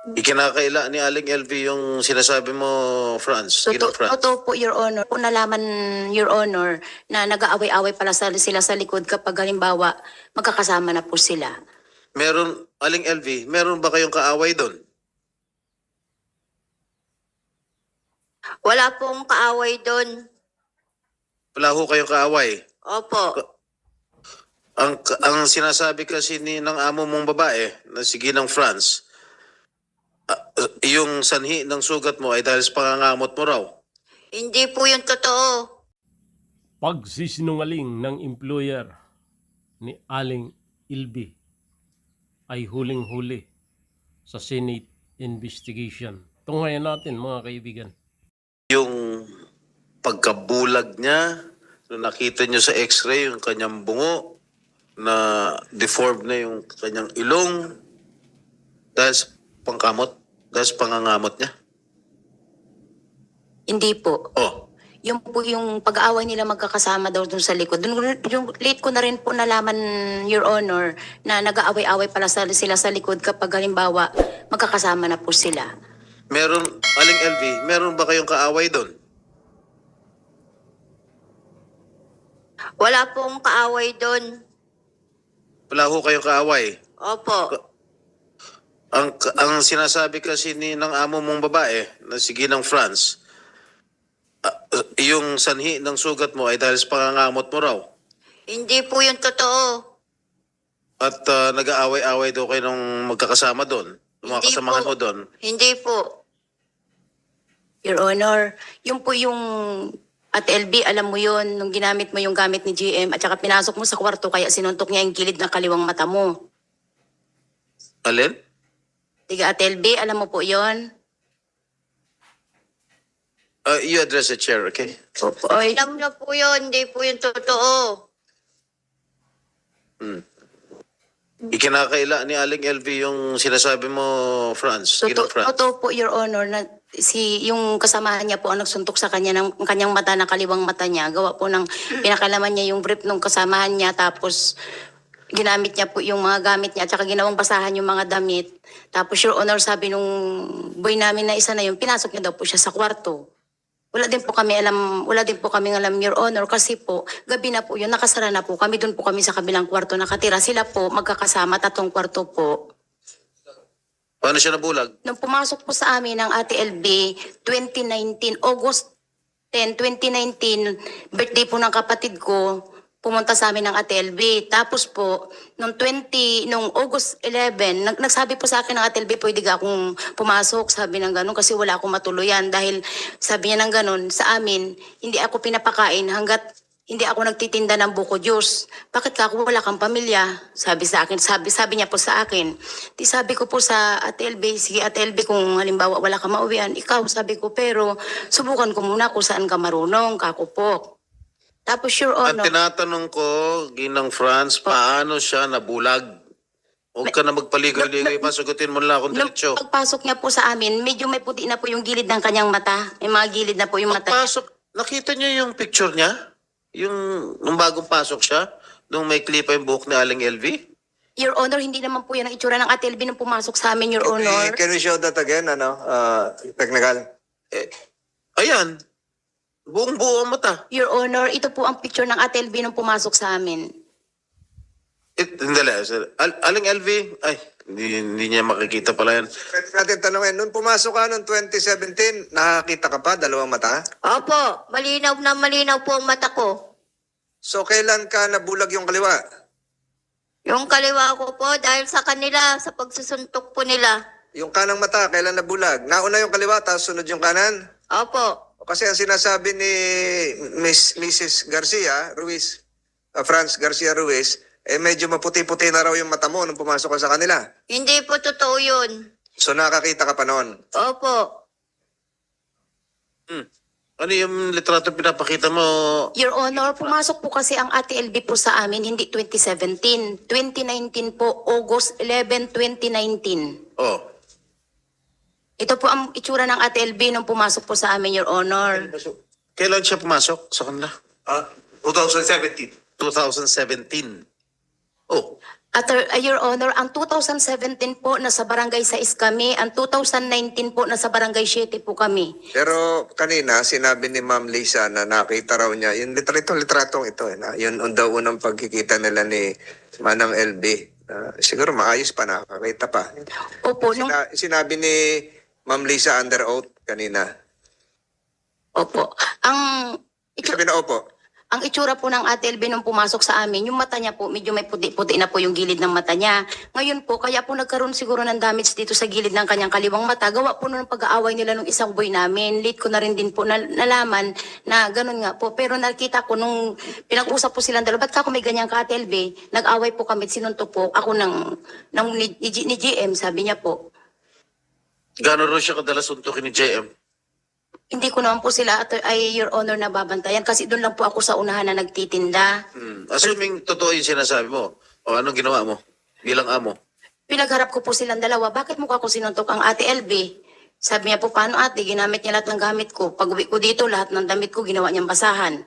Ikinakaila ni Aling LV yung sinasabi mo, Franz. Totoo po, Your Honor. Kung nalaman, Your Honor, na nag-aaway-away pala sila sa likod kapag halimbawa magkakasama na po sila. Meron, Aling LV, meron ba kayong kaaway doon? Wala pong kaaway doon. Wala ho kayong kaaway. Opo. Ang sinasabi kasi ng amo mong babae, na si Ginang Franz, yung sanhi ng sugat mo ay dahil sa pangangamot mo raw. Hindi po yung totoo. Pagsisinungaling ng employer ni Aling Ilby ay huling-huli sa Senate investigation. Tunghayan natin mga kaibigan. Yung pagkabulag niya, nung nakita niyo sa x-ray yung kanyang bungo, na deformed na yung kanyang ilong, dahil sa pangkamot, dahil sa pangangamot niya. Hindi po. Oh, Yung po yung pag-aaway nila magkakasama daw dun sa likod. Yung late ko na rin po nalaman, Your Honor, na nag-aaway-away pala sila sa likod kapag halimbawa magkakasama na po sila. meron, Aling LV, meron ba kayong kaaway doon? Wala pong kaaway doon. Wala ho kayong kaaway. Opo. Ang sinasabi kasi ng amo mong babae, na si Ginang Franz, yung sanhi ng sugat mo ay dahil sa pangangamot mo raw. Hindi po yung totoo. At nag-aaway-away daw kayo nung magkakasama doon. Yung mga Hindi kasamahan po. mo doon. Hindi po. Your Honor, yung po yung at LB, alam mo yon nung ginamit mo yung gamit ni GM at saka pinasok mo sa kwarto kaya sinuntok niya yung gilid ng kaliwang mata mo. Alin? Tiga at LB, alam mo po yon. You address the chair, okay? Oy, Alam na po yun. Hindi po yung totoo. Ikinakaila ni Aling LV yung sinasabi mo, Franz. Ginang Franz. totoo po, Your Honor, na yung kasamahan niya po ang nagsuntok sa kanya ng kanyang mata, na kaliwang mata niya. Gawa po ng pinakalaman niya yung brief ng kasamahan niya, tapos ginamit niya po yung mga gamit niya at saka ginawang basahan yung mga damit. Tapos, Your Honor, sabi nung boy namin na isa na yun, pinasok niya daw po siya sa kwarto. Wala din po kami alam, Your Honor, kasi po, gabi na po yun, nakasara na po kami, doon po kami sa kabilang kwarto nakatira. Sila po, magkakasama, 3 kwarto po. Paano siya nabulag? Nung pumasok po sa amin ng Ate LB, 2019, August 10, 2019, birthday po ng kapatid ko, pumunta sa amin ng Ate LB. Tapos po, nung August 11, nagsabi po sa akin ng Ate LB, pwede ka akong pumasok, sabi ng ganun, kasi wala akong matuluyan. Dahil sabi niya ng ganun, sa amin, hindi ako pinapakain hanggat hindi ako nagtitinda ng buko juice. Bakit ka ako, wala kang pamilya? Sabi sa akin, sabi niya po sa akin. Di sabi ko po sa Ate LB, sige Ate LB, kung halimbawa wala ka mauwian, ikaw, sabi ko, pero subukan ko muna kung saan ka marunong, kako po. Tapos, Your At Honor, tinatanong ko, Ginang Franz, paano siya nabulag? Huwag ka na magpaligoy-ligoy pa, sagutin mo lang akong nung diretsyo. pagpasok niya po sa amin, medyo may puti na po yung gilid ng kanyang mata. May mga gilid na po yung mata. Pagpasok, nakita niyo yung picture niya? Yung nung bagong pasok siya, nung may klipa yung buhok ni Aling LV? Your Honor, hindi naman po yan ang itsura ng Ate LB nung pumasok sa amin, Your Honor. Can we show that again, technical? Ayan, buong-buo ang mata. Your Honor, ito po ang picture ng Ate LB nung pumasok sa amin. Aling LV, ay, hindi niya makikita pala yan. Pwede natin tanongin, nung pumasok ka noong 2017, nakakita ka pa, 2 mata? Opo. Malinaw na malinaw po ang mata ko. So, kailan ka nabulag yung kaliwa? Yung kaliwa ko po dahil sa kanila, sa pagsusuntok po nila. Yung kanang mata, kailan nabulag? Nauna yung kaliwa, tapos sunod yung kanan? Opo. Kasi ang sinasabi ni Mrs. Garcia Ruiz, Franz Garcia Ruiz, medyo maputi-puti na raw yung mata mo nung pumasok ka sa kanila. Hindi po totoo yun. So, nakakita ka pa noon? Opo. Ano yung litrato pinapakita mo? Your Honor, pumasok po kasi ang Ate LB po sa amin, hindi 2017. 2019 po, August 11, 2019. Oh, Ito po ang itsura ng Ate LB nung pumasok po sa amin, Your Honor. kailan siya pumasok sa kanila? 2017. 2017. Oh, Your Honor, ang 2017 po nasa barangay 6 kami, ang 2019 po nasa barangay 7 po kami. Pero kanina, sinabi ni Ma'am Lisa na nakita raw niya, yung litratong ito, na, yun ang daw unang pagkikita nila ni Manang LB. Siguro maayos pa, nakakita pa. Opo, Sinabi ni Ma'am Lisa under oath kanina. opo. Sabi na opo. Ang itsura po ng Ate LB nung pumasok sa amin, yung mata niya po, medyo may puti-puti na po yung gilid ng mata niya. Ngayon po, kaya po nagkaroon siguro ng damage dito sa gilid ng kanyang kaliwang mata. Gawa po nung pag-aaway nila nung isang boy namin. Late ko na rin din po nalaman na ganun nga po. Pero nakita ko nung pinag-usap po silang dalawa, ba't ka ako may ganyan ka, Ate LB? Nag-away po kami, sinuntok po ako ni GM, sabi niya po. Gano'n rin siya kadalas suntukin ni JM? Hindi ko naman po sila, Your Honor, nababantayan kasi doon lang po ako sa unahan na nagtitinda. Assuming totoo yung sinasabi mo, o anong ginawa mo bilang amo? Pinagharap ko po silang dalawa, bakit mukha ko sinuntok ang Ate LB? Sabi niya po, paano ate, ginamit niya lahat ng gamit ko. Pag uwi ko dito, lahat ng damit ko ginawa niyang basahan.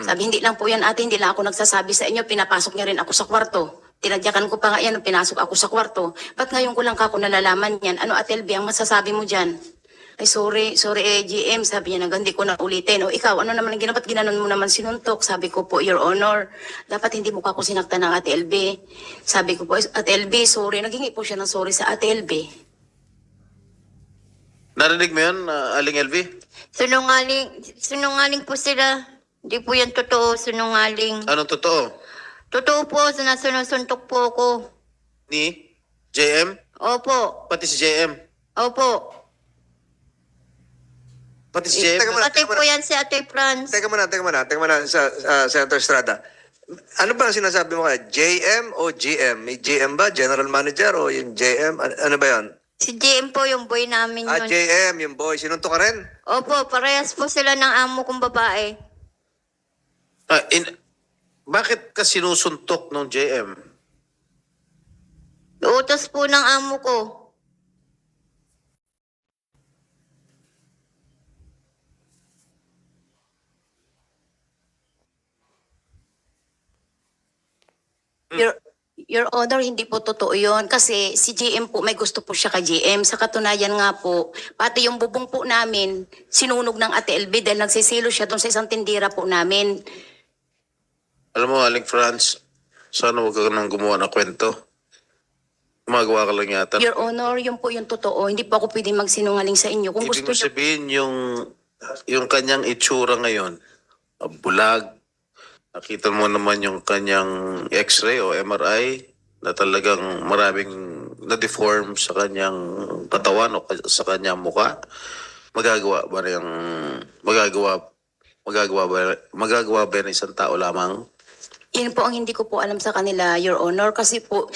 Sabi, hindi lang po yan ate, hindi lang ako nagsasabi sa inyo, pinapasok niya rin ako sa kwarto. Tinadyakan ko pa nga yan, pinasok ako sa kwarto. Ba't ngayon ko lang kako nalalaman yan? Ano Ate LB, ang masasabi mo dyan? Ay sorry GM, sabi niya na hindi ko na ulitin. O ikaw, ano naman ang ginawa? Ba't ginanon mo naman sinuntok? Sabi ko po, Your Honor, dapat hindi mo ako sinaktan ng Ate LB. Sabi ko po, Ate LB, sorry. Naghingi po siya ng sorry sa Ate LB. Narinig mo yun, Aling LV? Sinungaling po sila. Hindi po yan totoo, sinungaling. Anong totoo? Totoo po, sinusuntok po ako. Ni JM? Opo, Pati si JM? opo. Pati si JM? Ate po yan si Ate Franz. Teka muna, sa Senator Estrada. Ano ba ang sinasabi mo kaya? JM o GM? May GM ba? General Manager o yung JM? Ano ba yan? Si JM po yung boy namin yun. JM, yung boy. Sinuntok ka rin? Opo, parehas po sila ng amo kong babae. Bakit ka sinusuntok ng JM? Utos po ng amo ko. Your Honor, hindi po totoo yun. Kasi si GM po, may gusto po siya kay GM. Sa katunayan nga po, pati yung bubong po namin, sinunog ng Ate LB dahil nagsisilo siya doon sa isang tindira po namin. Alam mo, Aling Franz, sana huwag ka nang gumawa ng kwento. Gumagawa ka lang yata. Your Honor, yun po yung totoo. Hindi po ako pwede magsinungaling sa inyo. Kung Ibig gusto mo niyo, sabihin yung kanyang itsura ngayon, bulag, nakita mo naman yung kanyang x-ray o MRI na talagang maraming na-deform sa kanyang katawan o sa kanyang muka. Magagawa ba ng isang tao lamang? yun po ang hindi ko po alam sa kanila, Your Honor. Kasi po,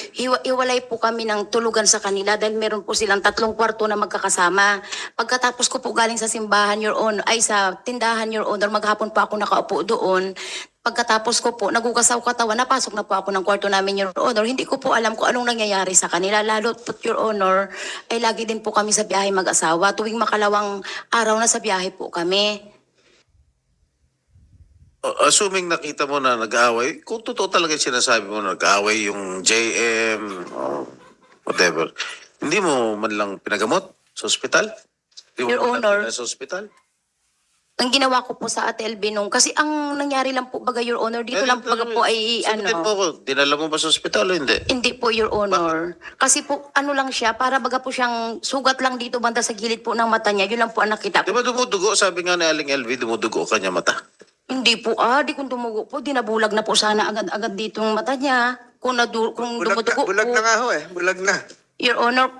iwalay po kami ng tulugan sa kanila dahil meron po silang 3 kwarto na magkakasama. Pagkatapos ko po galing sa simbahan, Your Honor, ay sa tindahan, Your Honor, maghapon pa ako nakaupo doon. Pagkatapos ko po, nagugasaw katawan, napasok na po ako ng kwarto namin, Your Honor. Hindi ko po alam kung anong nangyayari sa kanila. Lalo po, Your Honor, ay lagi din po kami sa biyahe mag-asawa. Tuwing makalawang araw na sa biyahe po kami. Assuming nakita mo na nag-aaway, kung totoo talaga yung sinasabi mo na nag-aaway yung JM, whatever, hindi mo man lang pinagamot sa ospital? Hindi mo Your man lang Honor. pinala sa ospital? Ang ginawa ko po sa Ate LB nung, kasi ang nangyari lang po baga, Your Honor, dito lang baga po ay Sagutin mo ko, dinala mo ba sa ospital o hindi? Hindi po, Your Honor. Kasi po, ano lang siya, para baga po siyang sugat lang dito banda sa gilid po ng mata niya. Yun lang po ang nakita Di ko. ba dumudugo? Sabi nga ni Aling LV, dumudugo kanya mata. Hindi po, di kung dumugo po, dinabulag na po sana agad-agad dito yung mata niya. Kung dumudugo Bulag po. na nga ho bulag na. Your Honor,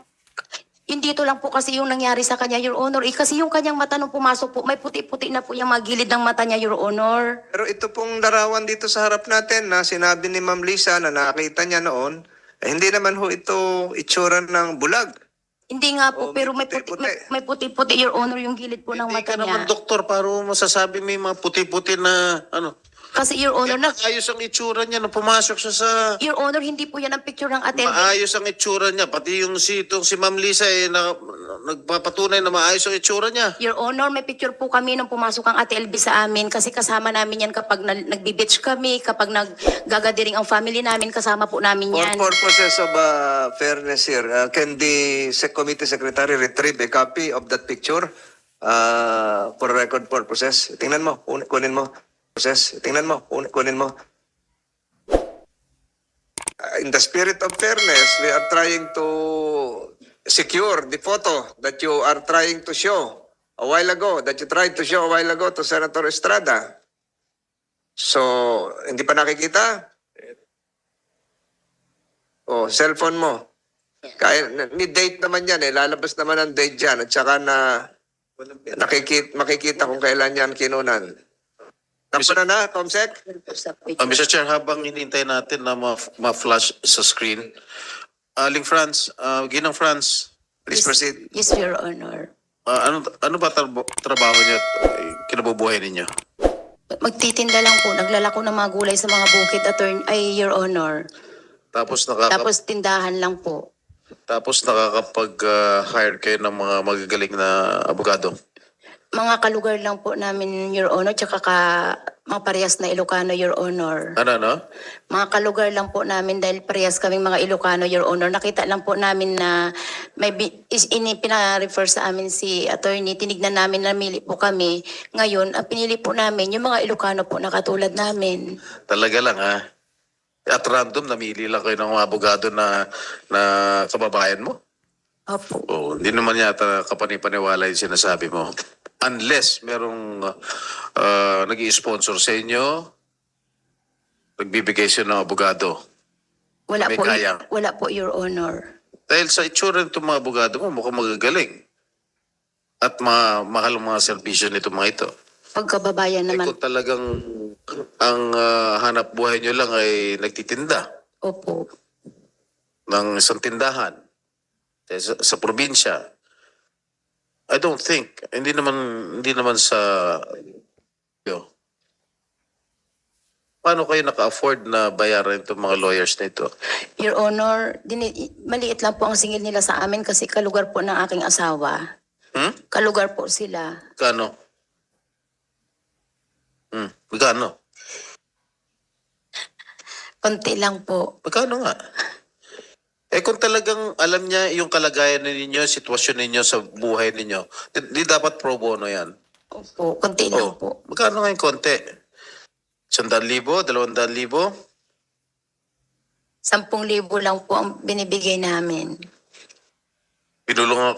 hindi ito lang po kasi yung nangyari sa kanya, Your Honor. Kasi yung kanyang mata nung pumasok po, may puti-puti na po yung mga gilid ng mata niya, Your Honor. Pero ito pong larawan dito sa harap natin na sinabi ni Ma'am Lisa na nakita niya noon, hindi naman ho ito itsura ng bulag. Hindi nga po, Oh, pero may may puti-puti. may puti-puti, Your Honor, yung gilid po ng Hindi mata ka niya. naman doktor para mo masasabi may mga puti-puti na ano. Kasi Your Honor, Maayos ang itsura niya nung pumasok siya sa... Your Honor, hindi po yan ang picture ng Ate LB. Maayos ang itsura niya. Pati yung si Ma'am Lisa nagpapatunay na maayos ang itsura niya. Your Honor, may picture po kami nung pumasok ang Ate LB sa amin kasi kasama namin yan kapag nagbi-beach kami, kapag naggagadiring ang family namin, kasama po namin For yan. purposes of fairness here, can the committee secretary retrieve a copy of that picture for record purposes? Tingnan mo, kunin mo. Tingnan mo, kunin mo. In the spirit of fairness, we are trying to secure the photo that you are trying to show a while ago, that you tried to show a while ago to Senator Estrada. So, hindi pa nakikita? Oh, cellphone mo. Kaya, may date naman yan eh. Lalabas naman ang date dyan. At saka na makikita kung kailan yan kinunan. Tapos na, Comsec? Mr. Chair, habang hinihintay natin na ma-flash sa screen, Aling Franz, Ginang Franz, Please proceed. Yes, Your Honor. ano ba trabaho niyo at kinabubuhay ninyo? Magtitinda lang po, naglalako ng mga gulay sa mga bukid, Your Honor. Tapos Tapos tindahan lang po. nakakapag-hire kayo ng mga magagaling na abogado. Mga kalugar lang po namin, Your Honor, tsaka mga parehas na Ilocano, Your Honor. Ano? Mga kalugar lang po namin dahil parehas kaming mga Ilocano, Your Honor. Nakita lang po namin na may pina-refer sa amin si attorney. Tinignan namin, namili po kami. Ngayon, ang pinili po namin, yung mga Ilocano po na katulad namin. Talaga lang ha? At random, namili lang kayo ng mga abogado na kababayan mo? Opo. Oo, hindi naman yata kapanipaniwala yung sinasabi mo. Unless merong nag-i-sponsor sa inyo, nagbibigay siya ng abogado. Wala May po, kaya. wala po, Your Honor. Dahil sa itsura nitong mga abogado mo, mukhang magagaling. At mahal ang mga serbisyo nito mga ito. Pagkababayan Eh, naman. kung talagang ang hanap buhay nyo lang ay nagtitinda Opo. ng isang tindahan sa probinsya, I don't think, hindi naman sa paano kayo naka-afford na bayaran itong mga lawyers na ito? Your Honor, maliit lang po ang singil nila sa amin kasi kalugar po ng aking asawa. Kalugar po sila. Kano? Magkano? Konti lang po. Magkano nga? Eh kung talagang alam niya yung kalagayan ninyo, sitwasyon ninyo sa buhay ninyo, di dapat pro bono yan. Opo, konti lang po. Magkano nga yung konti? 100,000? 200,000? 10,000 lang po ang binibigay namin. Pinulungan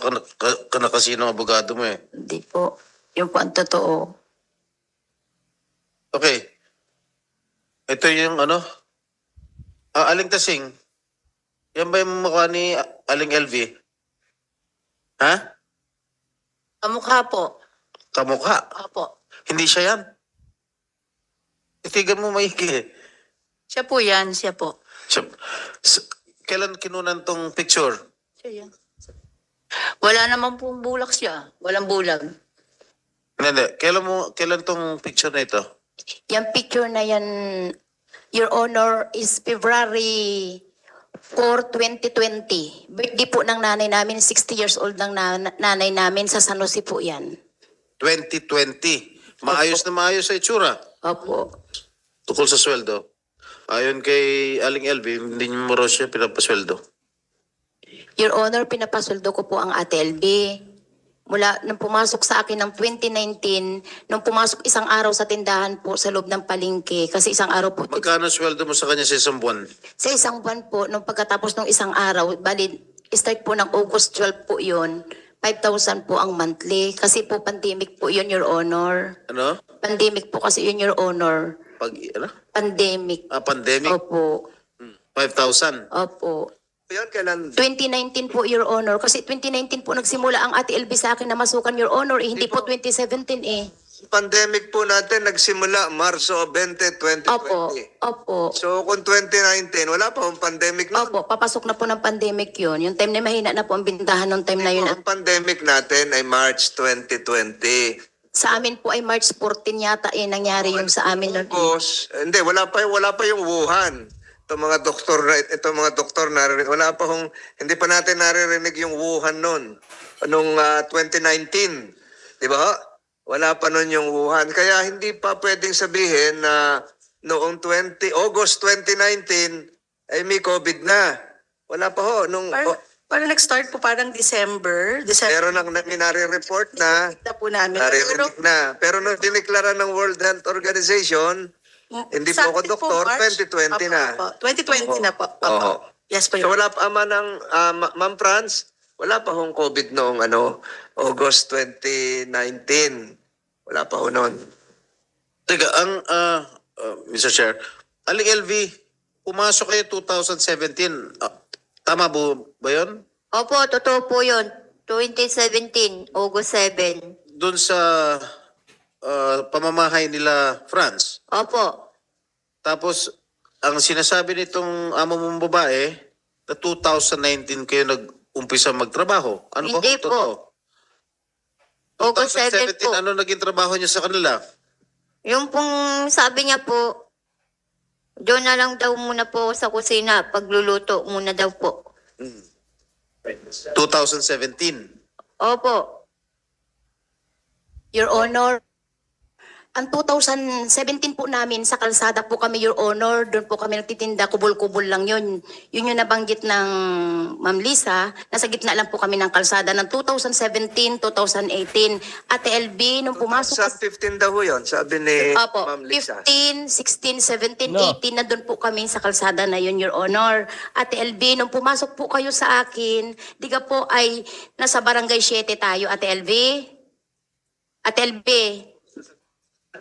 ka na kasi ng abogado mo eh. Hindi po. Yun po ang totoo. Okay. Ito yung Aling Tasing. Yan ba yung mukha ni Aling LV? Ha? Kamukha po. Kamukha? Opo. Hindi siya yan. Itigan mo maigi. Siya po yan, siya po. Kailan kinunan tong picture? Siya yan. Wala naman pong bulak siya. Walang bulag. Hindi. Kailan tong picture na ito? Yung picture na yan, Your Honor, is February 4, 2020. Birthday po ng nanay namin, 60 years old ng nanay namin, sa San Jose po yan. 2020. Maayos na maayos sa itsura. Opo. Tukol sa sweldo. Ayon kay Aling LV, hindi niyo mo raw siya pinapasweldo. Your Honor, pinapasweldo ko po ang Ate LB. Mula nung pumasok sa akin ng 2019, nung pumasok isang araw sa tindahan po sa loob ng palengke, kasi isang araw po, Magkano sweldo mo sa kanya sa isang buwan? sa isang buwan po, nung pagkatapos ng isang araw, bali, start po ng August 12 po yun, 5,000 po ang monthly. Kasi po pandemic po yun, Your Honor. Ano? Pandemic po kasi yun, Your Honor. Pandemic. Pandemic? Opo. 5,000. Opo. Yan, kailan? 2019 po, Your Honor. Kasi 2019 po nagsimula ang Ate LB sa akin na masukan, Your Honor. Hindi po 2017 eh. Pandemic po natin nagsimula Marso 20, 2020. Opo. Opo. So kung 2019, wala pa ang pandemic na. Opo, papasok na po ng pandemic yun. Yung time na mahina na po ang bintahan ng time na yun. Ang pandemic natin ay March 2020. Sa amin po ay March 14 yata nangyari yung sa amin nun. August, hindi, wala pa yung Wuhan. Itong mga doktor na, wala pa hindi pa natin naririnig yung Wuhan noon. Nung 2019, di ba? Wala pa noon yung Wuhan. Kaya hindi pa pwedeng sabihin na noong August 2019 ay may COVID na. Wala pa ho. Parang nag-start po parang December. Pero nang minare-report na, Na po namin. naririnig na. Pero nung dineklara ng World Health Organization, hindi sa po ako atin po, doktor, March. 2020 na. Opo, 2020 na po. Opo. Oo. Yes po. So wala pa ama ng Ma'am Franz, wala pa hong COVID noong August 2019. Wala pa ho noon. Teka, Mr. Chair, Aling LV, pumasok kayo 2017. Tama ba yun? Opo, totoo po yun. 2017, August 7. Doon sa pamamahay nila France. Opo. Tapos, ang sinasabi nitong amo mong babae, na 2019 kayo nag-umpisa magtrabaho. Ano ba? Hindi po. Totoo? August 7 2017, po. ano naging trabaho niya sa kanila? Yung pong sabi niya po, doon na lang daw muna po sa kusina, pagluluto muna daw po. 2017. Opo. Your Honor, ang 2017 po namin sa kalsada po kami, Your Honor, doon po kami nagtitinda, kubol-kubol lang yun. Yun yung nabanggit ng Ma'am Lisa, nasa gitna lang po kami ng kalsada ng 2017, 2018. Ate LB, nung pumasok Sa 15 daw ho yun, sabi ni Opo, Ma'am Lisa. 15, 16, 17, No. 18, na doon po kami sa kalsada na yun, Your Honor. Ate LB, nung pumasok po kayo sa akin, di ka po ay nasa barangay 7 tayo, Ate LB? Ate LB,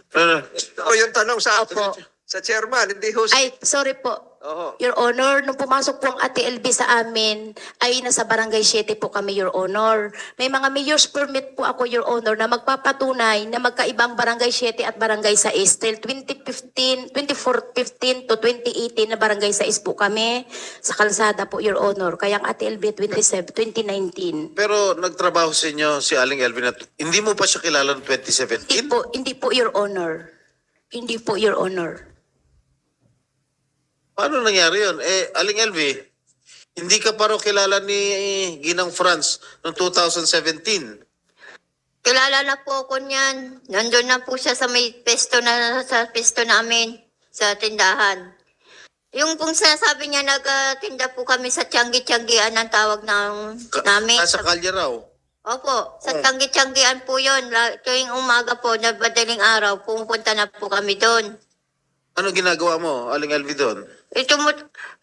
O yung tanong sa Opo. sa chairman, hindi ho. ay, sorry po. Oo. Your Honor, nung pumasok po ang Ate LB sa amin, ay nasa barangay 7 po kami, Your Honor. May mga mayor's permit po ako, Your Honor, na magpapatunay na magkaibang barangay 7 at barangay 6. Till 2015 to 2018 na barangay 6 po kami sa kalsada po, Your Honor. Kaya ang Ate LB 2019. Pero nagtrabaho sa inyo si Aling LV na hindi mo pa siya kilala noong 2017? Hindi po, Your Honor. Hindi po, Your Honor. Paano nangyari yun? Aling LV, hindi ka pa raw kilala ni Ginang France noong 2017. Kilala na po ako niyan. Nandun na po siya sa may sa pesto namin, sa tindahan. Yung pong sinasabi niya, nagtinda po kami sa Tianggi-Tianggian ang tawag namin. Nasa kalye raw. Opo, sa Tianggi-Tianggian po yun. Tuwing umaga po, na madaling araw, pumunta na po kami doon. Ano ginagawa mo, Aling LV doon?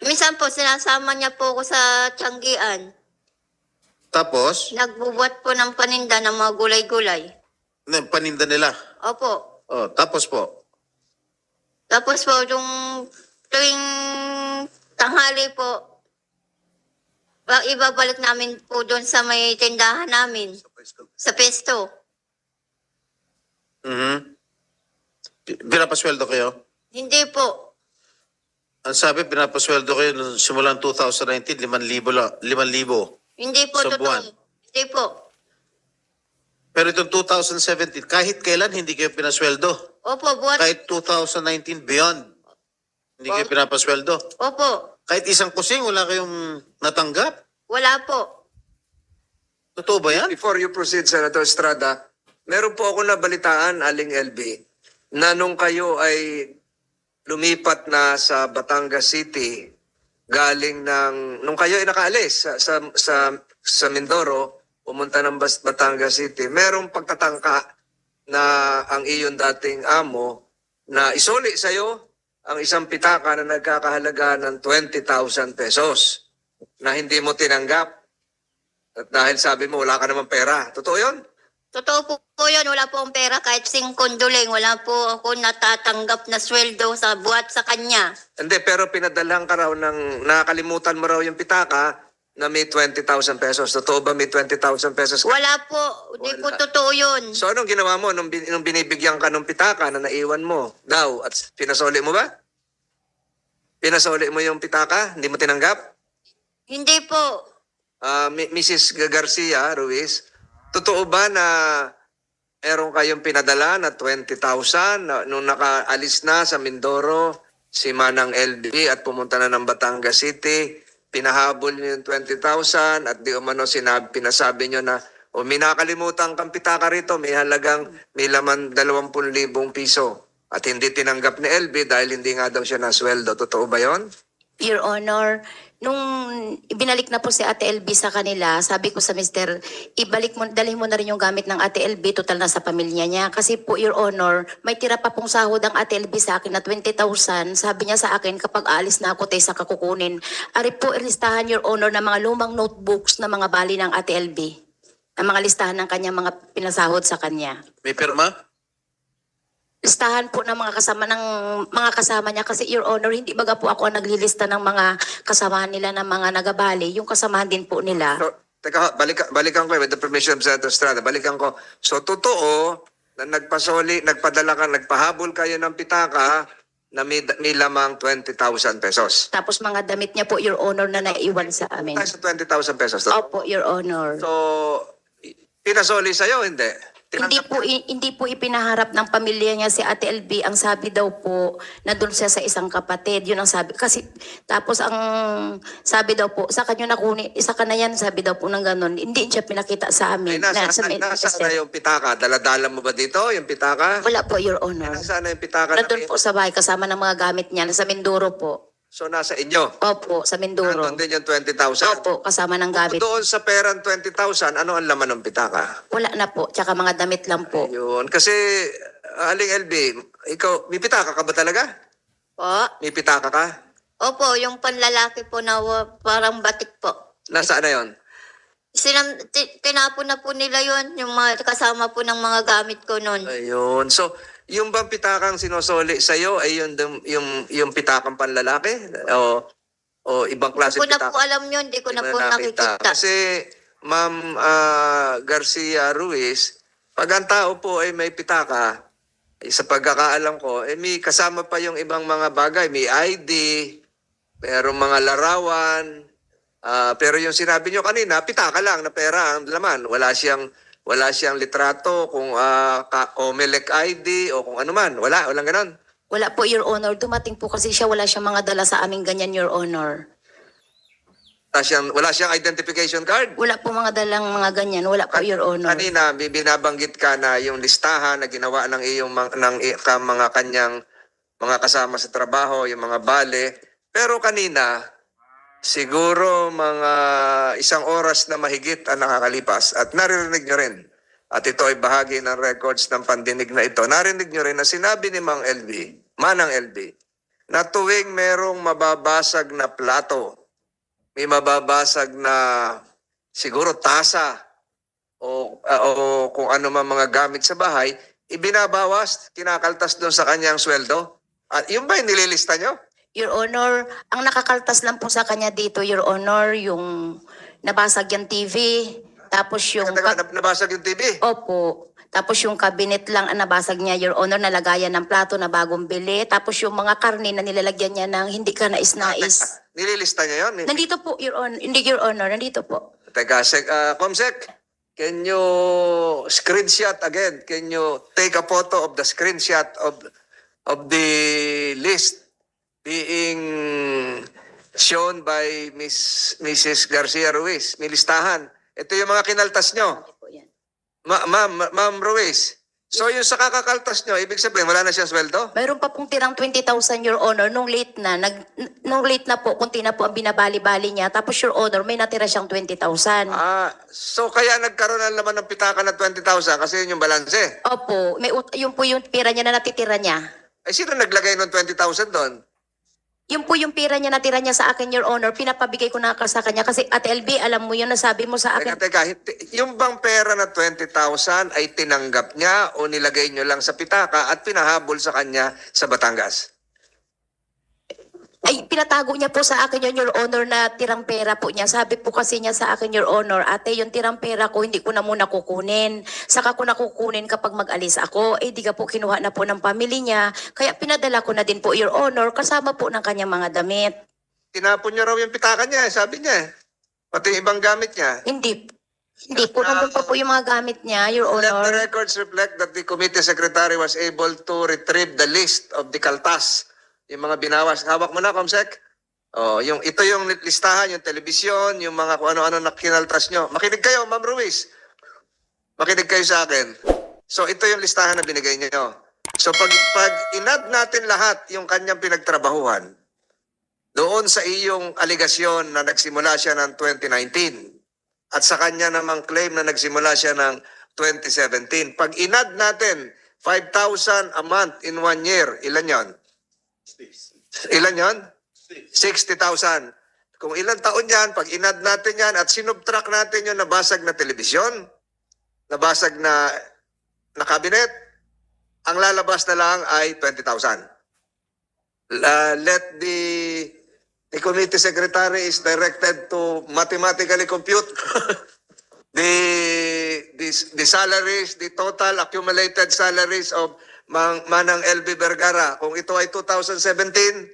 Minsan po, sinasama niya po ako sa Tianggian. Tapos, Nagbubuhat po ng paninda ng mga gulay-gulay. paninda nila. Opo. Oh, tapos po, Tapos po, yung tuwing tanghali po, ibabalik namin po doon sa may tindahan namin, sa pesto. Pinapasweldo kayo? Hindi po. Ang sabi, pinapasweldo kayo noong simulang 2019, 5,000 Hindi po Sa totoo. buwan? Hindi po. Pero itong 2017, kahit kailan hindi kayo pinasweldo. Opo, buhat. Kahit 2019 beyond, hindi kayo pinapasweldo. Opo. Kahit isang kusing, wala kayong natanggap. Wala po. Totoo ba yan? Before you proceed, Senator Estrada, meron po ako nabalitaan, Aling LB, na nung kayo ay lumipat na sa Batangas City, nung kayo ay nakaalis sa Mindoro, pumunta ng Batangas City, merong pagtatangka na ang iyon dating amo na isuli sa'yo ang isang pitaka na nagkakahalaga ng 20,000 pesos na hindi mo tinanggap. At dahil sabi mo, wala ka namang pera. Totoo yun? Totoo po yun. Wala po akong pera kahit singkonduling. Wala po ako natatanggap na sweldo sa buhat sa kanya. Hindi, pero pinadalhan ka raw nakakalimutan mo raw yung pitaka na may 20,000 pesos. Totoo ba may 20,000 pesos? Wala po. Hindi po totoo yun. So anong ginawa mo nung binibigyan ka ng pitaka na naiwan mo daw at pinasoli mo ba? Pinasoli mo yung pitaka? Hindi mo tinanggap? Hindi po. Mrs. Garcia Ruiz, totoo ba na meron kayong pinadala na 20,000 nung nakaalis na sa Mindoro si Manang LB at pumunta na ng Batangas City. Pinahabol niyo yung 20,000 at di umano pinasabi niyo na may nakalimutan kang pitaka rito, may laman 20,000 piso. At hindi tinanggap ni LB dahil hindi nga daw siya nasweldo. Totoo ba yon? Your Honor, nung ibinalik na po si Ate LB sa kanila, sabi ko sa Mr., dalhin mo na rin yung gamit ng Ate LB, total na sa pamilya niya. Kasi po, Your Honor, may tira pa pong sahod ang Ate LB sa akin na 20,000. Sabi niya sa akin, kapag aalis na ako, tayo sa kakukunin. Ari po, ilistahan, Your Honor, ng mga lumang notebooks na mga bali ng Ate LB. Ang mga listahan ng kanyang mga pinasahod sa kanya. May pirma? Listahan po ng mga kasama niya kasi Your Honor, hindi baga po ako ang naglilista ng mga kasamahan nila ng mga nagabali, yung kasamahan din po nila. So, teka, balikan ko with the permission of Senator Estrada. Balikan ko. So, totoo na nagpahabol kayo ng pitaka na may lamang 20,000 pesos. Tapos mga damit niya po, Your Honor, na naiwan sa amin. Tayo sa 20,000 pesos. Opo, Your Honor. So, pinasoli sa'yo, hindi? Hindi po ipinaharap ng pamilya niya si Ate LB. Ang sabi daw po na doon siya sa isang kapatid. Yun ang sabi. Kasi tapos ang sabi daw po, sa kanya nakuni, isa ka na yan, sabi daw po ng ganun. Hindi siya pinakita sa amin. Nasaan na yung pitaka? Daladala mo ba dito yung pitaka? Wala po, Your Honor. Nasaan na yung pitaka? Nandun po sa bahay kasama ng mga gamit niya. Nasa Mindoro po. So, nasa inyo? Opo, sa Mindoro. Nandun din yung 20,000? Opo, kasama ng gamit. Doon sa perang 20,000, ano ang laman ng pitaka? Wala na po, tsaka mga damit lang po. Yun. Kasi, Aling LB, ikaw, may pitaka ka ba talaga? Po? May pitaka ka? Opo, yung panlalaki po na parang batik po. Nasaan na yun? Tinapon na po nila yon, yung mga kasama po ng mga gamit ko noon. Ayun. So, yung bang pitakang sinosoli sa'yo ay yung pitakang panlalaki? O ibang klase Hindi ko na pitaka? po alam yun, hindi ko na Hindi po mo nakikita. Kasi, Ma'am Garcia Ruiz, pag ang tao po ay may pitaka, sa pagkakaalam ko, may kasama pa yung ibang mga bagay. May ID, merong mga larawan, pero yung sinabi nyo kanina, pitaka lang na pera ang laman. Wala siyang litrato kung Comelec ID o kung ano man. Walang ganon. Wala po, Your Honor. Dumating po kasi siya, wala siyang mga dala sa aming ganyan, Your Honor. Wala siyang identification card. Wala po mga dalang mga ganyan. Wala po, Your Honor. Kanina, binabanggit ka na yung listahan na ginawa ng mga kanyang mga kasama sa trabaho, yung mga bale. Pero kanina, siguro mga 1 oras na mahigit ang nakakalipas at naririnig nyo rin. At ito ay bahagi ng records ng pandinig na ito. Narinig nyo rin na sinabi ni Manang LB, na tuwing merong mababasag na plato, may mababasag na siguro tasa o kung ano man mga gamit sa bahay, ibinabawas, kinakaltas doon sa kanyang sweldo. At yun ba yung nililista nyo? Your Honor, ang nakakaltas lang po sa kanya dito, Your Honor, yung nabasag yung TV, tapos yung... Nabasag yung TV? Opo. Tapos yung cabinet lang ang nabasag niya, Your Honor, nalagayan ng plato na bagong bili. Tapos yung mga karne na nilalagyan niya ng hindi ka nais-nais. Nililista niya yun? Nandito po, Your Honor. Hindi, Your Honor. Nandito po. Teka, Comsec, can you screenshot again? Can you take a photo of the screenshot of the list being shown by Mrs. Garcia Ruiz? May listahan. Ito yung mga kinaltas nyo. Ma'am Ruiz, so yung sa kakakaltas nyo, ibig sabihin, wala na siyang sweldo? Mayroon pa pong tirang 20,000, Your Honor, nung late na po, kunti na po ang binabali-bali niya. Tapos, Your Honor, may natira siyang 20,000. So kaya nagkaroon ng laman ng pitaka na 20,000 kasi yun yung balanse. Opo, yun po yung pira niya na natitira niya. Ay, sino naglagay ng 20,000 doon? Yun po yung pira niya natira niya sa akin, Your Honor. Pinapabigay ko na sa kanya. Kasi, Ate LB, alam mo yun, nasabi mo sa akin. Teka, yung bang pera na 20,000 ay tinanggap niya o nilagay nyo lang sa pitaka at pinahabol sa kanya sa Batangas? Ay, pinatago niya po sa akin yun, Your Honor, na tirang pera po niya. Sabi po kasi niya sa akin, Your Honor, ate, yung tirang pera ko, hindi ko na muna kukunin. Saka ko na kukunin kapag mag-alis ako. Eh, di ka po kinuha na po ng pamilya niya. Kaya pinadala ko na din po, Your Honor, kasama po ng kanyang mga damit. Tinapon niya raw yung pitaka niya, sabi niya. Pati yung ibang gamit niya. Hindi. Hindi po, nandun pa po yung mga gamit niya, Your Let the Honor. records reflect that the committee secretary was able to retrieve the list of the kaltas. Yung mga binawas. Hawak mo na, Comsec? Oh, ito yung listahan, yung telebisyon, yung mga kung ano-ano na kinaltas nyo. Makinig kayo, Ma'am Ruiz. Makinig kayo sa akin. So, ito yung listahan na binigay niyo. So, pag inad natin lahat yung kanyang pinagtrabahuhan, doon sa iyong aligasyon na nagsimula siya ng 2019 at sa kanya namang claim na nagsimula siya ng 2017. Pag inad natin 5,000 a month in 1 year, ilan yon? Ilan yon? 60,000. Kung ilang taon yan, pag inad natin yan at sinubtract natin yung nabasag na telebisyon, nabasag na kabinet, ang lalabas na lang ay 20,000. Let the committee secretary is directed to mathematically compute the salaries, the total accumulated salaries of Manang LB Vergara. Kung ito ay 2017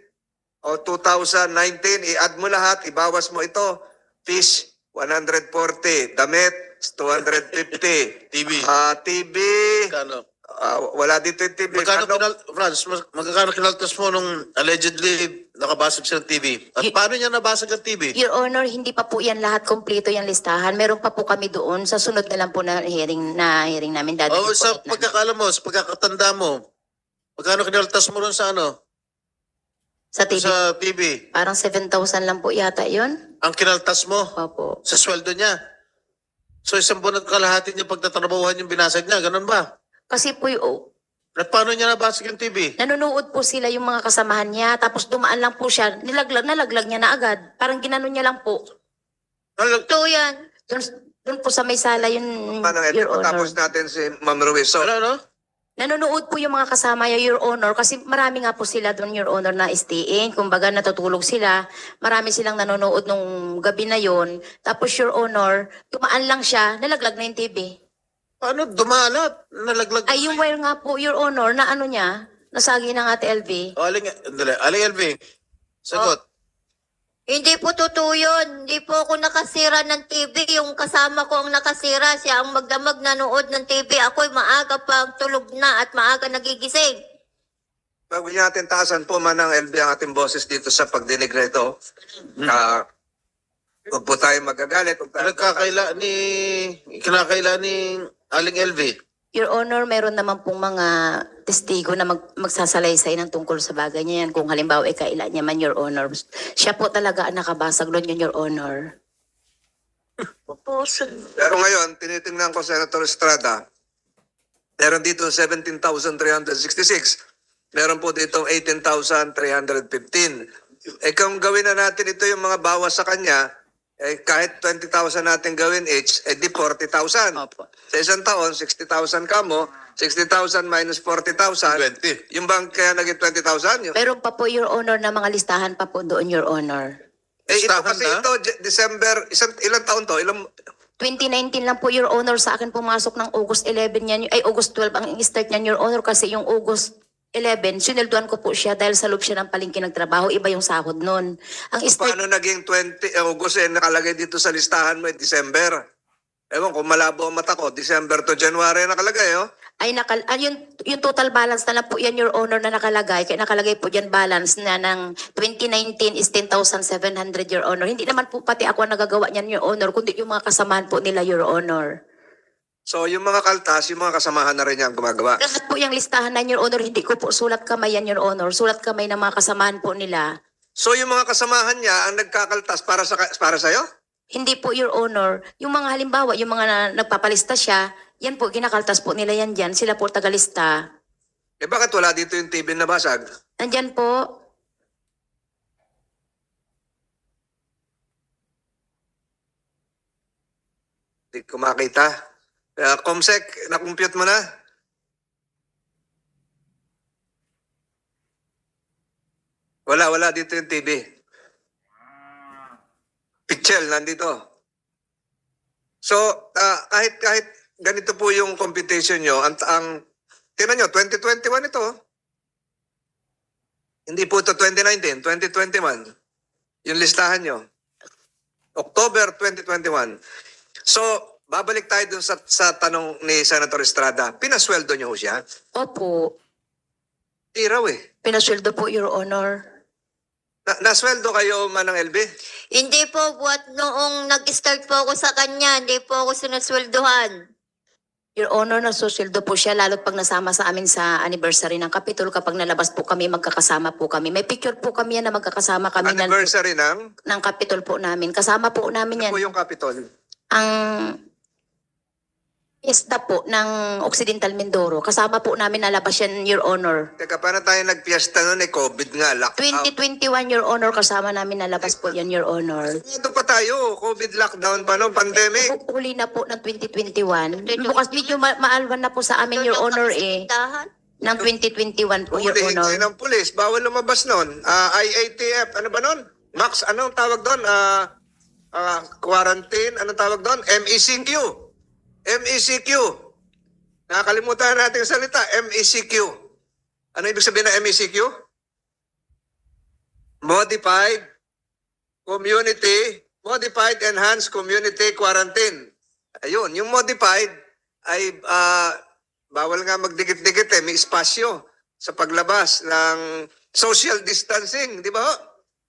o 2019, i-add mo lahat, ibawas mo ito. Fish, 140. Damit, 250. TV. TV, Magkano? wala dito yung TV. Magkano Ano? Franz, magkano kinaltas mo nung allegedly nakabasag siya ng TV? At paano niya nabasag ang TV? Your Honor, hindi pa po yan lahat kompleto yung listahan. Meron pa po kami doon. Sa sunod na lang po na hearing namin. O sa pagkakala mo, sa pagkakatanda mo, magkano kinaltas mo ron sa ano? Sa TV. Sa TV? Parang 7,000 lang po yata yun. Ang kinaltas mo Opo. sa sweldo niya. So isang buwan at kalahati niya pagtatrabahuhan yung binasag niya, ganun ba? Kasi po At paano niya nabasag yung TV? nanonood po sila yung mga kasamahan niya. Tapos dumaan lang po siya. Nalaglag niya na agad. Parang ginanon niya lang po. Ito yan. Doon po sa may sala yun, Manang Your ito, Honor. tapos natin si Ma'am Ruiz. So, Ano? Nanonood po yung mga kasama niya, Your Honor, kasi marami nga po sila doon, Your Honor, na staying. Kumbaga, natutulog sila. Marami silang nanonood nung gabi na yon. Tapos, Your Honor, tumaan lang siya, nalaglag na yung TV. Paano dumalat? Nalaglag? Ay, yung wire nga po, Your Honor, na ano niya, nasagi ng Ate LV. O, Aling LV, sagot. Hindi po totoo yun. Hindi po ako nakasira ng TV. Yung kasama ko ang nakasira. Siya ang magdamag nanood ng TV. Ako'y maaga pa tulog na at maaga nagigising. Bago natin taasan po Manang LB ang ating boses dito sa pagdinig na ito. Huwag po tayo magagalit. Huwag tayo Kinakaila ni Aling LV. Your Honor, meron naman pong mga testigo na magsasalaysay ng tungkol sa bagay niya yan. Kung halimbawa, kailan niya man, Your Honor. Siya po talaga ang nakabasag doon yun, Your Honor. Pero ngayon, tinitingnan ko Senator Estrada, meron dito 17,366. Meron po dito 18,315. Kung gawin na natin ito yung mga bawas sa kanya, kahit 20,000 natin gawin each, di 40,000. Opo. Sa isang taon, 60,000 ka mo, 60,000 minus 40,000. 20. Yung bang kaya naging 20,000? Meron pa po, Your Honor, na mga listahan pa po doon, Your Honor. Ito Listahan kasi na? ito, December, ilang taon to? 2019 lang po, Your Honor, sa akin pumasok ng August 11 yan, ay August 12 ang start niyan, Your Honor, kasi yung August 11, sinilduan ko po siya dahil sa loob siya ng palengke nagtrabaho, iba yung sahod nun. Ang start, Paano naging 20 August nakalagay dito sa listahan mo December? Ewan kung malabo ang mata ko, December to January nakalagay, oh. ay yung total balance na lang po yan, Your Honor, na nakalagay. Kaya nakalagay po dyan balance na ng 2019 is 10,700, Your Honor. Hindi naman po pati ako ang nagagawa niyan, Your Honor, kundi yung mga kasamahan po nila, Your Honor. So yung mga kaltas, yung mga kasamahan na rin yan gumagawa. Lahat po yung listahan na, Your Honor, hindi ko po sulat kamay yan, Your Honor. Sulat kamay ng mga kasamahan po nila. So yung mga kasamahan niya ang nagkakaltas para sa'yo? Hindi po, Your Honor. Yung mga halimbawa, yung mga nagpapalista siya, yan po, kinakaltas po nila yan dyan. Sila po tagalista. Bakit wala dito yung TV na basag? Nandyan po. Hindi ko makita. Comsec, na-compute mo na? Wala dito yung TV. Pichel, nandito. So, kahit ganito po yung computation nyo, tinan nyo, 2021 ito. Hindi po ito 2019, 2021. Yung listahan nyo. October 2021. So, babalik tayo dun sa tanong ni Senator Estrada. Pinasweldo niyo ho siya? Opo, Di raw eh. pinasweldo po, Your Honor. Nasweldo kayo, Manang LB? Hindi po, buat noong nag-start po ako sa kanya, hindi po ako sinusweldohan. Your Honor, nasusweldo po siya lalo't pag nasama sa amin sa anniversary ng Kapitol. Kapag nalabas po kami, magkakasama po kami. May picture po kami yan na magkakasama kami Anniversary ng? ng Kapitol po namin. Kasama po namin yan. Ano po yung Capitol? Ang fiesta po ng Occidental Mindoro. Kasama po namin nalabas yan, Your Honor. Teka, paano tayo nagpiesta noon eh? COVID nga, lockdown. 2021, Your Honor, kasama namin nalabas po yan, Your Honor. Ito pa tayo, COVID lockdown pa noon, pandemic. Huli na po ng 2021. Bukas medyo maalwan na po sa amin, Your Honor, eh. Tindahan. Ng 2021 po, Your Hulihin kayo Honor. ng pulis, bawal lumabas noon. IATF, ano ba noon? Max, anong tawag doon? Quarantine, anong tawag doon? MECQ. MECQ. Nakakalimutan natin yung salita, MECQ. Ano ibig sabihin ng MECQ? Modified Enhanced Community Quarantine. Ayun, yung modified ay bawal nga magdikit-dikit eh, may espasyo sa paglabas ng social distancing, di ba ho?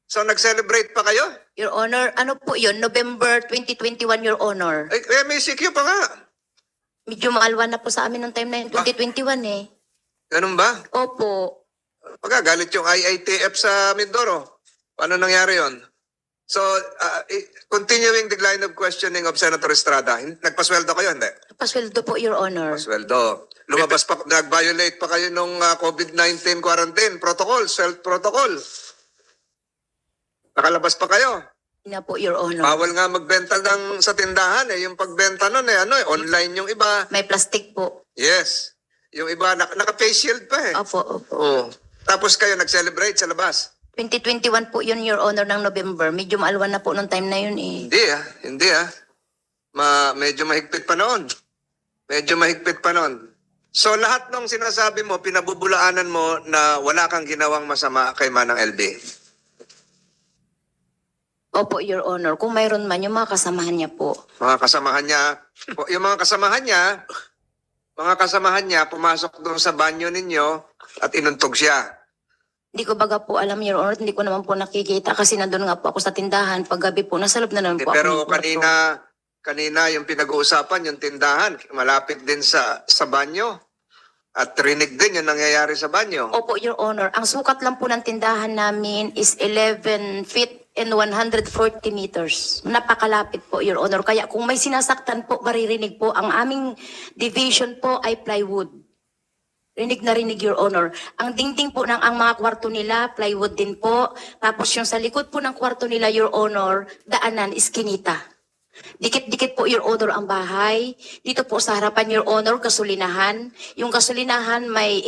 So nag-celebrate pa kayo? Your Honor, ano po yun? November 2021, Your Honor. Ay, MECQ pa nga. Medyo maalwan na po sa amin nung time na yun, 2021 eh. Ganun ba? Opo. Pagkagalit yung IITF sa Mindoro. Paano nangyari yon? So, continuing the line of questioning of Senator Estrada, nagpasweldo kayo, hindi? Pasweldo po, Your Honor. Pasweldo. Lumabas pa, nag-violate pa kayo nung COVID-19 quarantine protocol, self-protocol. Nakalabas pa kayo. Na po, Your Honor. Bawal nga magbenta sa tindahan eh. Yung pagbenta nun eh, online yung iba. May plastic po. Yes. Yung iba, naka-face shield pa eh. Opo, opo. Oo. Tapos kayo nag-celebrate sa labas. 2021 po yun, Your Honor, ng November. Medyo maalwan na po nung time na yun eh. Hindi ah. Medyo mahigpit pa noon. So lahat ng sinasabi mo, pinabubulaanan mo na wala kang ginawang masama kay Manang LB. Opo, Your Honor. Kung mayroon man, yung mga kasamahan niya po. Yung mga kasamahan niya, pumasok doon sa banyo ninyo at inuntog siya. Hindi ko baga po alam, Your Honor. Hindi ko naman po nakikita kasi nandun nga po ako sa tindahan. Paggabi po, nasa loob na naman po Pero ako. kanina yung pinag-uusapan, yung tindahan, malapit din sa banyo. At rinig din yung nangyayari sa banyo. Opo, Your Honor. Ang sukat lang po ng tindahan namin is 11 feet and 140 meters. Napakalapit po, Your Honor. Kaya kung may sinasaktan po, maririnig po. Ang aming division po ay plywood. Rinig na rinig, Your Honor. Ang dingding po ng ang mga kwarto nila, plywood din po. Tapos yung sa likod po ng kwarto nila, Your Honor, daanan, iskinita. Dikit-dikit po, Your Honor, ang bahay. Dito po sa harapan, Your Honor, gasolinahan. Yung gasolinahan may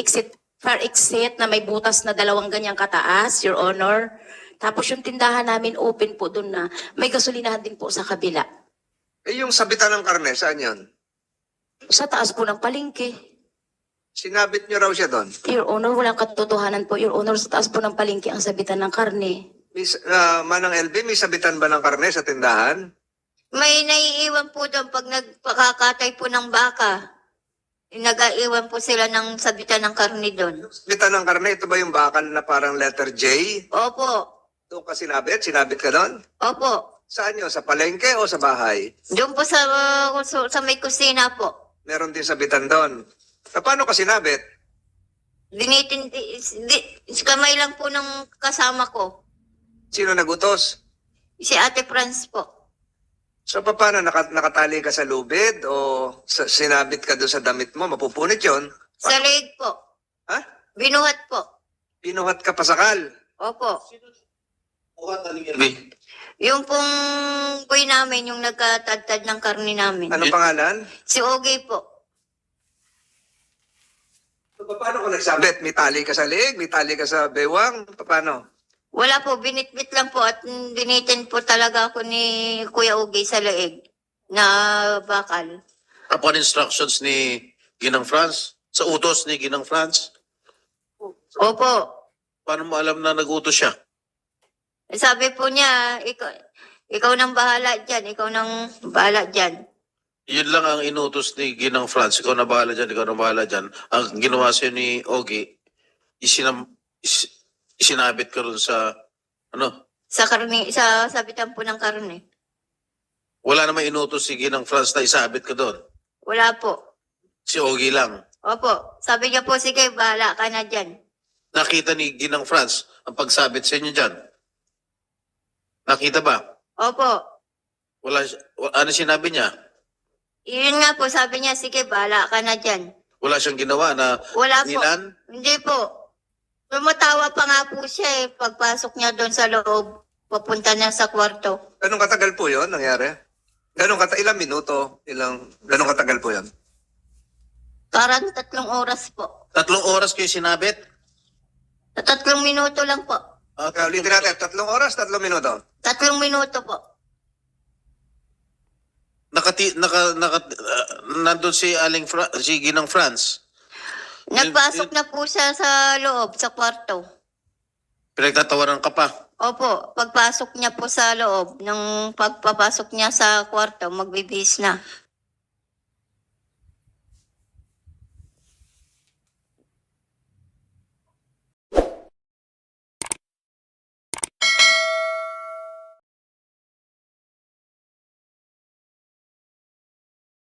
fire exit na may butas na 2 ganyang kataas, Your Honor. Tapos yung tindahan namin open po doon na may gasolinahan din po sa kabila. Eh yung sabitan ng karne, saan yun? Sa taas po ng palengke. Sinabit niyo raw siya doon. Your Honor, walang katotohanan po, Your Honor. Sa taas po ng palengke ang sabitan ng karne. Manang LB, may sabitan ba ng karne sa tindahan? May naiiwan po doon pag nagpakakatay po ng baka. Nag-aiwan po sila ng sabitan ng karne doon. Sabitan ng karne, ito ba yung bakal na parang letter J? Opo. Doon ka sinabit? Sinabit ka doon? Opo. Saan yun? Sa palengke o sa bahay? Doon po sa may kusina po. Meron din sabitan doon. Paano ka sinabit? Kamay lang po ng kasama ko. Sino nagutos? Si Ate Franz po. So paano, nakatali ka sa lubid o sinabit ka doon sa damit mo? Mapupunit yun? Sa leg po. Ha? Binuhat po. Pinuhat ka pasakal? Opo. Yung pong boy namin, yung nagkatadtad ng karne namin. Anong pangalan? Si Ogie po. So, paano ko nagsabit? May tali ka sa leeg? May tali ka sa bewang? Paano? Wala po, binitbit lang po at binitin po talaga ako ni Kuya Ogie sa leeg na bakal. Upon instructions ni Ginang Franz, sa utos ni Ginang Franz, Opo. paano mo alam na nag-utos siya? Sabi po niya, ikaw nang bahala dyan, ikaw nang bahala dyan. Yun lang ang inutos ni Ginang Franz. Ikaw na bahala dyan, ikaw na bahala dyan. Ang ginawa sa'yo ni Ogie, isinabit ka rin sa, ano, Sa karne, sa sabitan po ng karne. wala namang inutos si Ginang Franz na isabit ka doon. Wala po. Si Ogie lang. Opo. Sabi niya po, sige, bahala ka na dyan. Nakita ni Ginang Franz ang pagsabit sa inyo dyan. Nakita ba? Opo. Ano sinabi niya? Yun nga po, sabi niya, sige, bahala ka na dyan. Wala siyang ginawa na Wala po. nilan? Hindi po. Tumatawa pa nga po siya pagpasok niya doon sa loob. Papunta niya sa kwarto. Ganong katagal po yun nangyari? Ilang minuto? Ganong katagal po yun? Parang 3 oras po. 3 oras kayo sinabit? Sa 3 minuto lang po. Kaya ulitin natin, 3 oras, 3 minuto. 3 minuto po. Nandun si si Ginang Franz. Nagpasok na po siya sa loob, sa kwarto. Pinagtatawaran ka pa. Opo, pagpasok niya po sa loob, nang pagpapasok niya sa kwarto, magbibihis na.